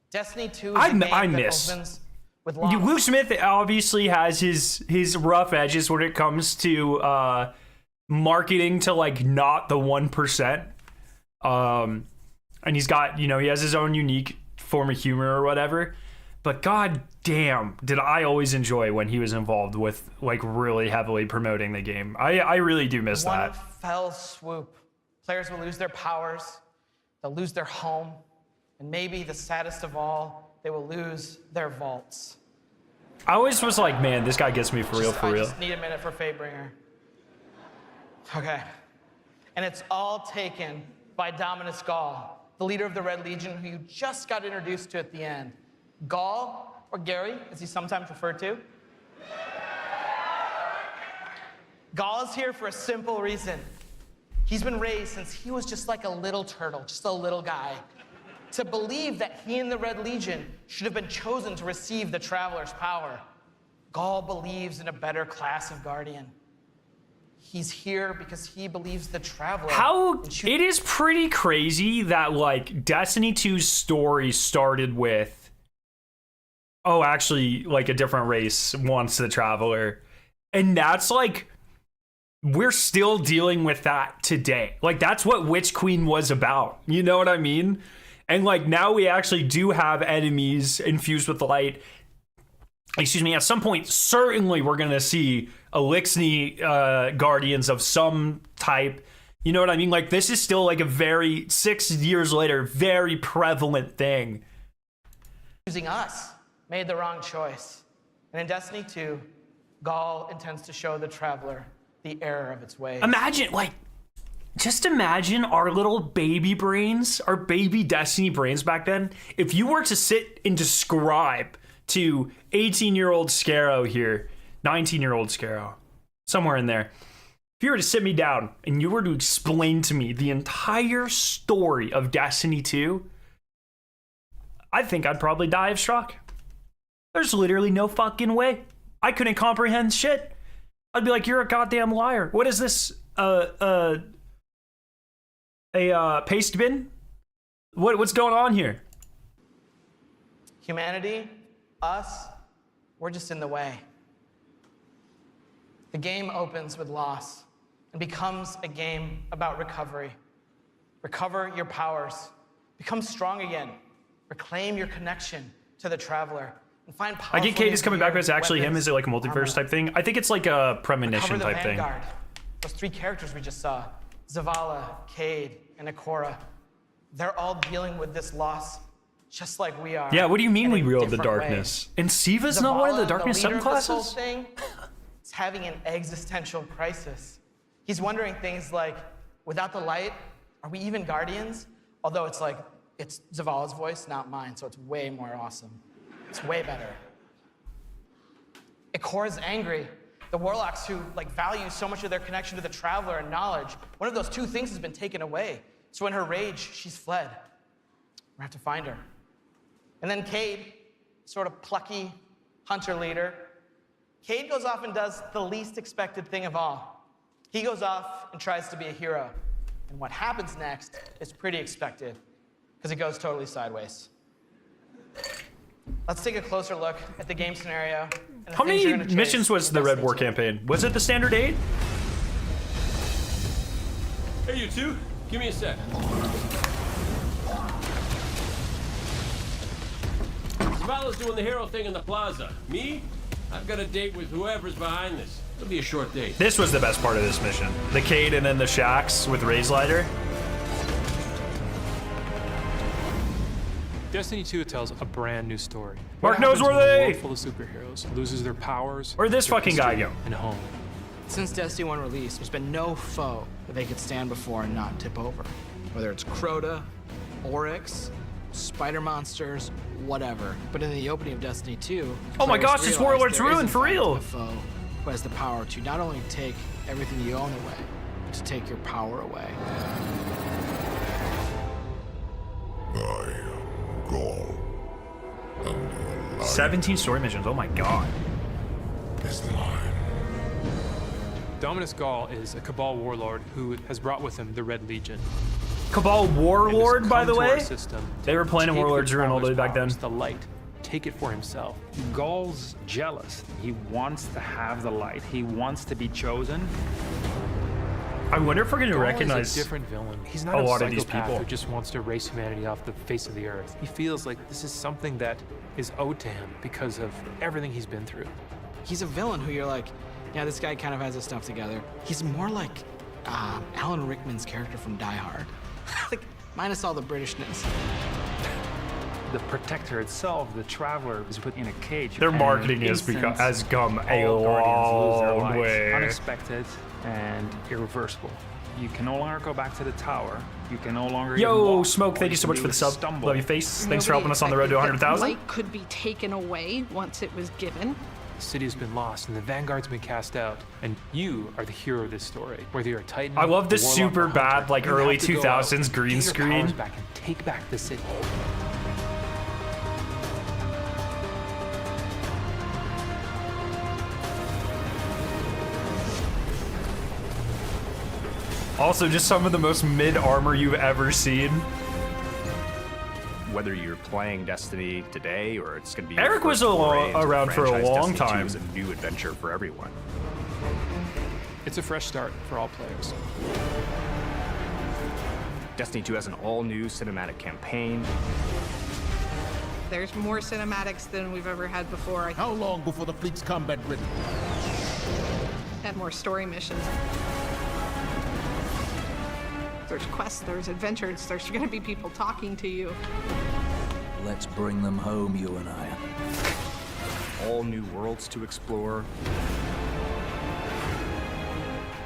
Destiny 2 is I a game that miss. opens with loss. Luke Smith obviously has his rough edges when it comes to marketing to like not the 1%. and he's got, you know, he has his own unique form of humor or whatever. But god damn, did I always enjoy when he was involved with like really heavily promoting the game. I really do miss that. One fell swoop. Players will lose their powers, they'll lose their home, and maybe the saddest of all, they will lose their vaults. I always was like, man, this guy gets me for real. I just need a minute for Fatebringer. Okay. And it's all taken by Dominus Gaul, the leader of the Red Legion, who you just got introduced to at the end. Gaul, or Gary, as he's sometimes referred to. Gaul is here for a simple reason. He's been raised since he was just like a little turtle, just a little guy, to believe that he and the Red Legion should have been chosen to receive the Traveler's power. Gaul believes in a better class of Guardian. He's here because he believes the Traveler... It is pretty crazy that, like, Destiny 2's story started with, oh, actually, like, a different race wants the Traveler. And that's, like, we're still dealing with that today. Like, that's what Witch Queen was about. You know what I mean? And, like, now we actually do have enemies infused with light. Excuse me, at some point, certainly we're going to see Elixni Guardians of some type. You know what I mean? Like, this is still, like, a very, 6 years later, very prevalent thing. Choosing us made the wrong choice. And in Destiny 2, Gaul intends to show the Traveler the error of its ways. Imagine, like, just imagine our little baby brains, our baby Destiny brains back then. If you were to sit and describe to 18-year-old Scarrow here, 19-year-old Scarrow, somewhere in there, if you were to sit me down and you were to explain to me the entire story of Destiny 2, I think I'd probably die of shock. There's literally no fucking way. I couldn't comprehend shit. I'd be like, you're a goddamn liar. What is this? A paste bin? What's going on here? Humanity, us, we're just in the way. The game opens with loss and becomes a game about recovery. Recover your powers. Become strong again. Reclaim your connection to the Traveler. And find I get Cade is coming back, but it's actually him. Is it like a multiverse type thing? I think it's like a premonition type thing. Those 3 characters we just saw, Zavala, Cade, and Ikora, they're all dealing with this loss just like we are. Yeah, what do you mean we wield the darkness? And Siva's not one of the darkness subclasses? Is having an existential crisis. He's wondering things like, without the light, are we even Guardians? Although it's like, it's Zavala's voice, not mine, so it's way more awesome. It's way better. Ikora's angry. The Warlocks who value so much of their connection to the Traveler and knowledge, one of those 2 things has been taken away. So in her rage, she's fled. We have to find her. And then Cade, sort of plucky hunter leader. Cade goes off and does the least expected thing of all. He goes off and tries to be a hero. And what happens next is pretty expected, because it goes totally sideways. Let's take a closer look at the game scenario. And how many missions was the Red War campaign? Was it the standard 8? Hey, you two, give me a sec. Zavala's doing the hero thing in the plaza. Me? I've got a date with whoever's behind this. It'll be a short date. This was the best part of this mission. The Cade and then the Shaxx with Razelighter. Destiny 2 tells a brand new story. Mark knows where they. Full of superheroes loses their powers. Where'd this fucking guy go? And home. Since Destiny 1 release, there's been no foe that they could stand before and not tip over. Whether it's Crota, Oryx, spider monsters, whatever. But in the opening of Destiny 2, oh my gosh, this Warlord's ruined for real. A foe who has the power to not only take everything you own away, but to take your power away. I am Gaul. 17 story missions, oh my god. Is mine. Dominus Gaul is a Cabal warlord who has brought with him the Red Legion. Cabal warlord, by the way? System they were playing in Warlords Ruin all the way back then. The light. Take it for himself. Gaul's jealous. He wants to have the light. He wants to be chosen. I wonder if we're gonna Gaul recognize is a different villain. He's not a a lot of these psychopath people. who just wants to erase humanity off the face of the earth. He feels like this is something that is owed to him because of everything he's been through. He's a villain who you're like, yeah, this guy kind of has his stuff together. He's more like Alan Rickman's character from Die Hard. Like, minus all the Britishness. The Protector itself, the Traveler, is put in a cage. Their and marketing has come a long way. Unexpected and irreversible. You can no longer go back to the tower. You can no longer. Yo, walk. Smoke, All thank you so can much do for the is sub. stumble. Love you, face. Thanks for helping us on the road to 100,000. Light could be taken away once it was given. The city has been lost and the Vanguard's been cast out, and you are the hero of this story. Whether you're a Titan, I love this a Warlock, super or Hunter, bad, like, you early have to go out, 2000s green get your screen. powers back and take back the city. Also, just some of the most mid armor you've ever seen. Whether you're playing Destiny today or it's going to be Eric was around for a franchise, long Destiny 2 time. is a new adventure for everyone. It's a fresh start for all players. Destiny 2 has an all-new cinematic campaign. There's more cinematics than we've ever had before. How long before the fleet's combat ready? And more story missions. There's quests, there's adventures, there's gonna be people talking to you. Let's bring them home, you and I. All new worlds to explore.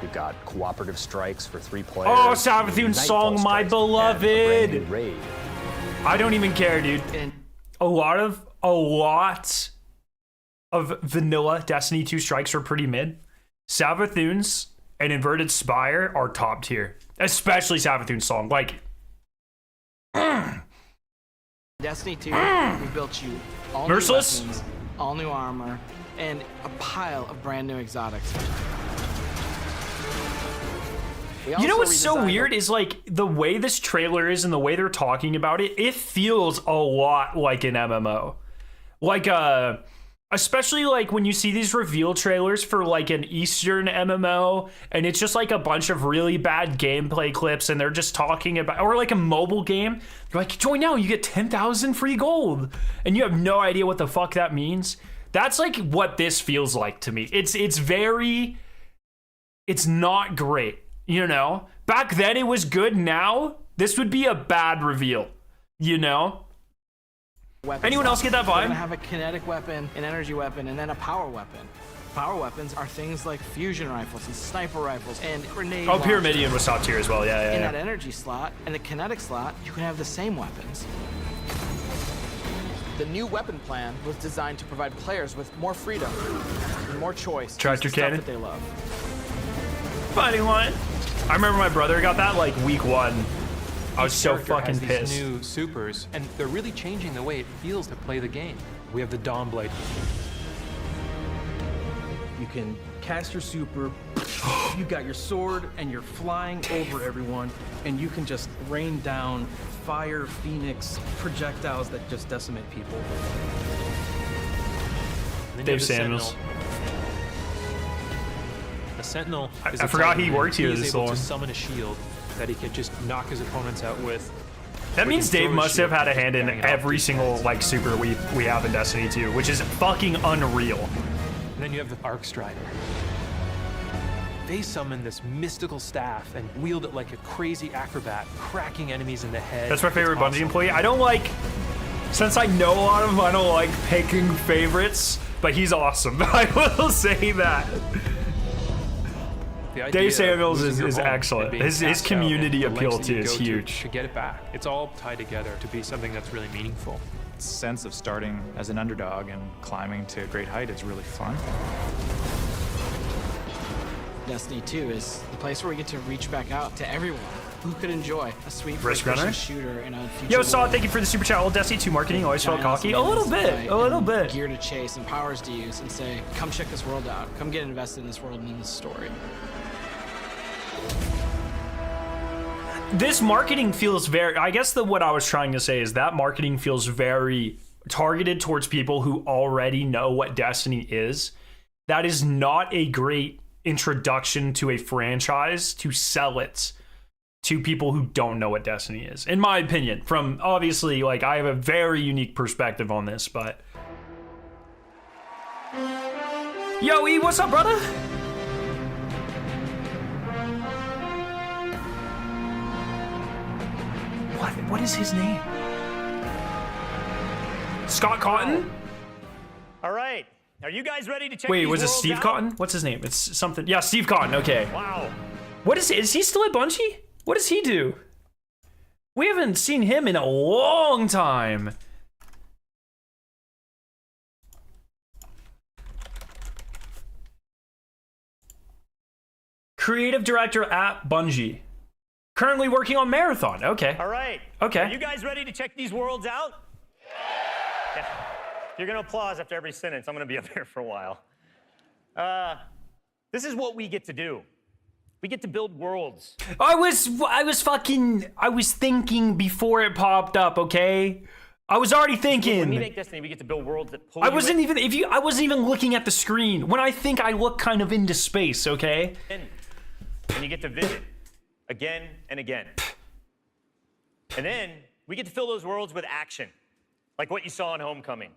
We've got cooperative strikes for 3 players. Oh, Savathun's song, My Beloved. Raid. I don't even care, dude. A lot of vanilla Destiny 2 strikes are pretty mid. Savathun's and Inverted Spire are top tier. Especially Savathun's song. Like, Destiny 2, we built you all Merciless? new weapons, all new armor, and a pile of brand new exotics. you know what's so weird is like the way this trailer is and the way they're talking about it, it feels a lot like an MMO. Like especially like when you see these reveal trailers for like an Eastern MMO and it's just like a bunch of really bad gameplay clips and they're just talking about, or like a mobile game, they're like, join now, you get 10,000 free gold, and you have no idea what the fuck that means. That's like what this feels like to me. It's not great, you know? Back then it was good. Now this would be a bad reveal, you know? Anyone else get that We're vibe? gonna have a kinetic weapon, an energy weapon, and then a power weapon. Power weapons are things like fusion rifles and sniper rifles and grenade Oh, launchers. Pyramidion was top tier as well. Yeah, In yeah, that yeah. energy slot and the kinetic slot, you can have the same weapons. The new weapon plan was designed to provide players with more freedom and more choice. to use Tractor the stuff cannon? that they love. Fighting line. I remember my brother got that like week 1. I was so Character fucking has these pissed. new supers, and they're really changing the way it feels to play the game. We have the Dawnblade. You can cast your super, you got your sword, and you're flying over everyone, and you can just rain down fire phoenix projectiles that just decimate people. And then you Dave have the Samuels. Sentinel. A Sentinel is I a forgot Titan, he and worked here He's this able long. to summon a shield that he can just knock his opponents out with. That Or he means can Dave throw a must have shield had a and hand just in bang it off every these single guys. like super we have in Destiny 2, which is fucking unreal. And then you have the Arc Strider. They summon this mystical staff and wield it like a crazy acrobat, cracking enemies in the head. That's my favorite It's Bungie awesome. employee. I don't like, since I know a lot of them, I don't like picking favorites, but he's awesome. I will say that. The idea Dave of Samuels losing is your home excellent. and being His cast out community and the appeal lengths that too you is go to huge. To get it back. It's all tied together to be something that's really meaningful. Sense of starting as an underdog and climbing to a great height is really fun. Destiny 2 is the place where we get to reach back out to everyone who could enjoy a sweet Risk first-person runner? shooter in a future Yo, Saw, world. thank you for the super chat. Old Destiny 2 marketing always felt Giant cocky. A awesome little aliens to bit, fight a little and bit. Gear to chase and powers to use and say, come check this world out. Come get invested in this world and in this story. This marketing feels very, I guess what I was trying to say is that marketing feels very targeted towards people who already know what Destiny is. That is not a great introduction to a franchise to sell it to people who don't know what Destiny is, in my opinion. From obviously, like, I have a very unique perspective on this, but yo, E, what's up, brother? What is his name? Scott Cotton? All right. Are you guys ready to check Wait, these was it worlds Steve out? Cotton? What's his name? It's something. Yeah, Steve Cotton. Okay. Wow. What is he still at Bungie? What does he do? We haven't seen him in a long time. Creative director at Bungie. Currently working on Marathon. Okay. All right. Okay. Are you guys ready to check these worlds out? Yeah. You're going to applause after every sentence. I'm going to be up here for a while. This is what we get to do. We get to build worlds. I was thinking before it popped up, okay? I was already thinking. When we make Destiny, we get to build worlds that pull I wasn't even looking at the screen. When I think I look kind of into space, okay? And you get to visit again and again. And then we get to fill those worlds with action, like what you saw in Homecoming.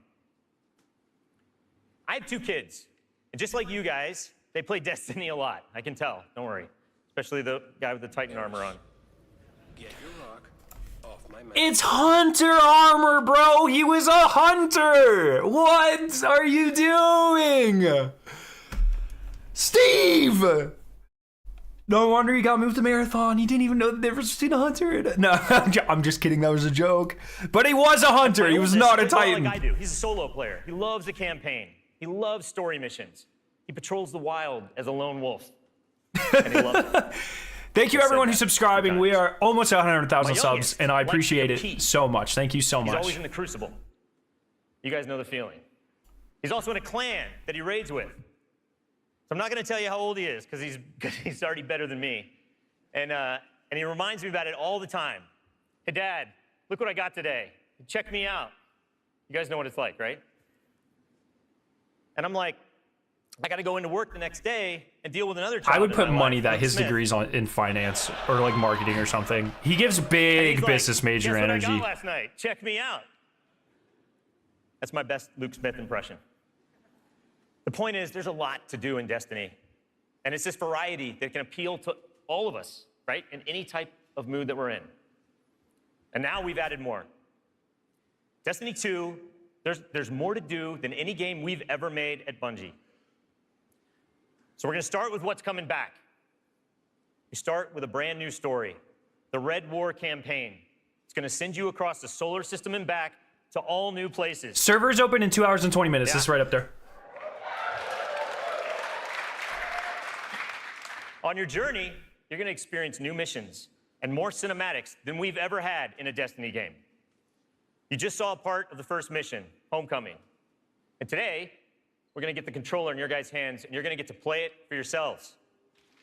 I have 2 kids, and just like you guys, they play Destiny a lot. I can tell, don't worry. Especially the guy with the Titan armor on. Get your rock off my mouth. It's hunter armor, bro. He was a hunter. What are you doing? Steve! No wonder he got moved to Marathon. He didn't even know the difference between a hunter and no, I'm just kidding. That was a joke. But he was a hunter. He was not a Titan. Like I do. He's a solo player. He loves a campaign. He loves story missions. He patrols the wild as a lone wolf. And he loves it. Thank you, everyone who's subscribing. We are almost at 100,000 subs, and I appreciate it so much. Thank you so much. He's always in the Crucible. You guys know the feeling. He's also in a clan that he raids with. So I'm not going to tell you how old he is, because he's already better than me. And he reminds me about it all the time. Hey, Dad, look what I got today. Check me out. You guys know what it's like, right? And I'm like, I got to go into work the next day and deal with another child. I would put money that his Smith. degree's in finance or like marketing or something. He gives big business major Guess energy. What I got last night? Check me out. That's my best Luke Smith impression. The point is, there's a lot to do in Destiny. And it's this variety that can appeal to all of us, right? In any type of mood that we're in. And now we've added more. Destiny 2, there's more to do than any game we've ever made at Bungie. So we're going to start with what's coming back. We start with a brand new story, the Red War campaign. It's going to send you across the solar system and back to all new places. Servers open in 2 hours and 20 minutes. Yeah. This is right up there. On your journey, you're going to experience new missions and more cinematics than we've ever had in a Destiny game. You just saw a part of the first mission, Homecoming. And today, we're going to get the controller in your guys' hands, and you're going to get to play it for yourselves.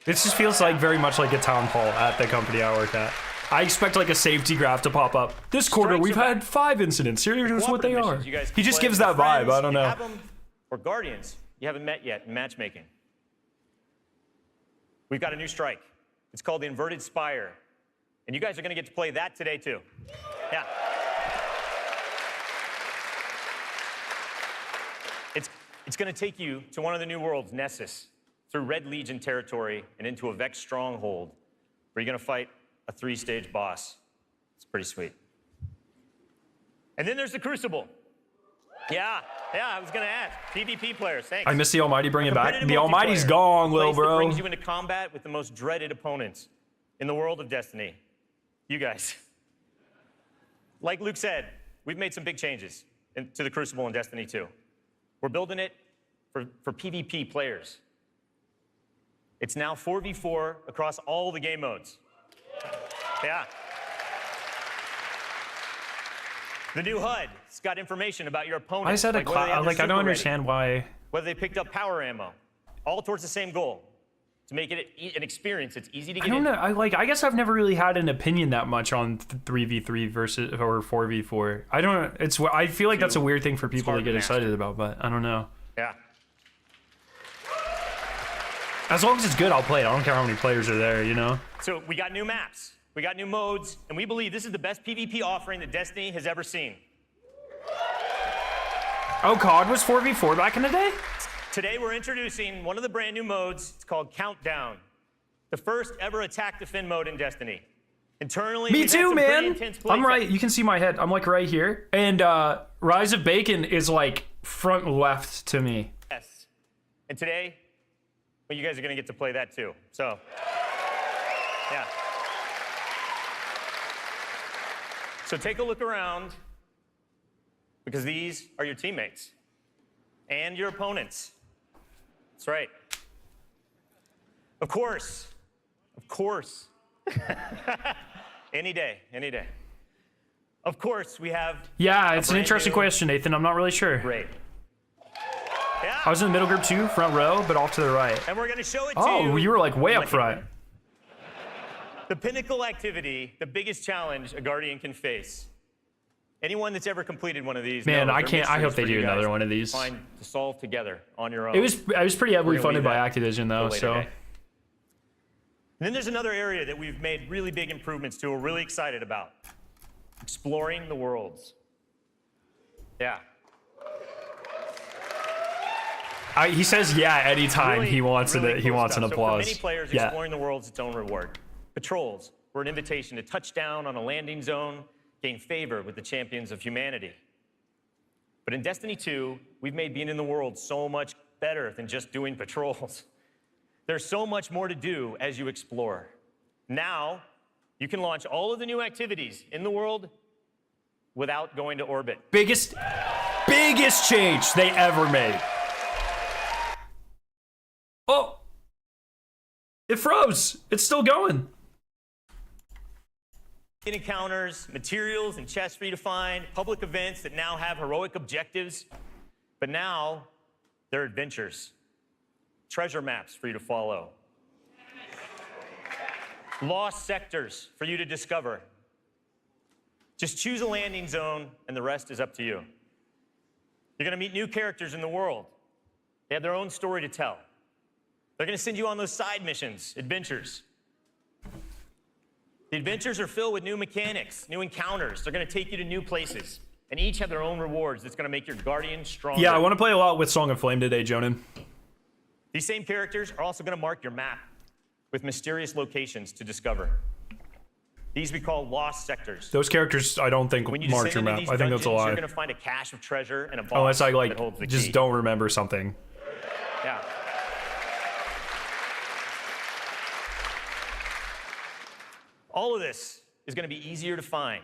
This just feels like very much like a town hall at the company I work at. I expect like a safety graph to pop up. This quarter, we've had 5 incidents. Here's what they are. He just gives that vibe. I don't know. Or Guardians you haven't met yet in matchmaking. We've got a new strike. It's called the Inverted Spire. And you guys are going to get to play that today, too. Yeah. It's going to take you to one of the new worlds, Nessus, through Red Legion territory and into a Vex stronghold, where you're going to fight a 3-stage boss. It's pretty sweet. And then there's the Crucible. Yeah, I was going to ask. PvP players, thanks. I miss the Almighty bringing back. The Almighty's gone, little bro. Brings you into combat with the most dreaded opponents in the world of Destiny. You guys. Like Luke said, we've made some big changes to the Crucible in Destiny 2. We're building it for PvP players. It's now 4v4 across all the game modes. Yeah. The new HUD, it's got information about your opponent. I said I don't understand why. Whether they picked up power ammo, all towards the same goal, to make it an experience. It's easy to get. I don't know. I guess I've never really had an opinion that much on 3v3 versus or 4v4. I don't. I feel like that's a weird thing for people to get excited about, but I don't know. Yeah. As long as it's good, I'll play it. I don't care how many players are there, you know? So we got new maps, we got new modes, and we believe this is the best PvP offering that Destiny has ever seen. Oh, COD was 4v4 back in the day? Today we're introducing one of the brand new modes. It's called Countdown. The first ever attack defend mode in Destiny. Internally, Me we've had too, some pretty man. intense play I'm right. You can see my head. I'm like right here. And Rise of Bacon is like front left to me. Yes. And today, well, you guys are going to get to play that too. So, yeah. So take a look around, because these are your teammates and your opponents. That's right. Of course. Any day. Of course, we have. Yeah, it's an interesting question, Nathan. I'm not really sure. Great. Yeah. I was in the middle group too, front row, but off to the right. And we're going to show it to you. Oh, you were like way up front. The pinnacle activity, the biggest challenge a Guardian can face. Anyone that's ever completed one of these. Man, knows I they're can't. I hope they mysteries for do you another guys one of these. Find to solve together on your own. It was pretty heavily We're gonna funded leave by that Activision though, for later so. day. And then there's another area that we've made really big improvements to. We're really excited about exploring the worlds. Yeah. He says yeah anytime Really, he wants really it. He cool wants an stuff. applause. So for many players, Yeah. exploring the world's its own reward. Patrols were an invitation to touch down on a landing zone, gain favor with the champions of humanity. But in Destiny 2, we've made being in the world so much better than just doing patrols. There's so much more to do as you explore. Now, you can launch all of the new activities in the world without going to orbit. Biggest change they ever made. Oh, it froze. It's still going. Encounters, materials, and chests for you to find, public events that now have heroic objectives, but now they're adventures. Treasure maps for you to follow. Lost sectors for you to discover. Just choose a landing zone, and the rest is up to you. You're going to meet new characters in the world. They have their own story to tell. They're going to send you on those side missions, adventures. The adventures are filled with new mechanics, new encounters. They're going to take you to new places, and each have their own rewards that's going to make your Guardian stronger. Yeah, I want to play a lot with Song of Flame today, Jonan. These same characters are also going to mark your map with mysterious locations to discover. These we call lost sectors. Those characters, I don't think When you mark descend your into map. these I think that's a dungeons, lie. You're going to find a cache of treasure and a boss Unless I that holds the like just key. don't remember something. Yeah. All of this is going to be easier to find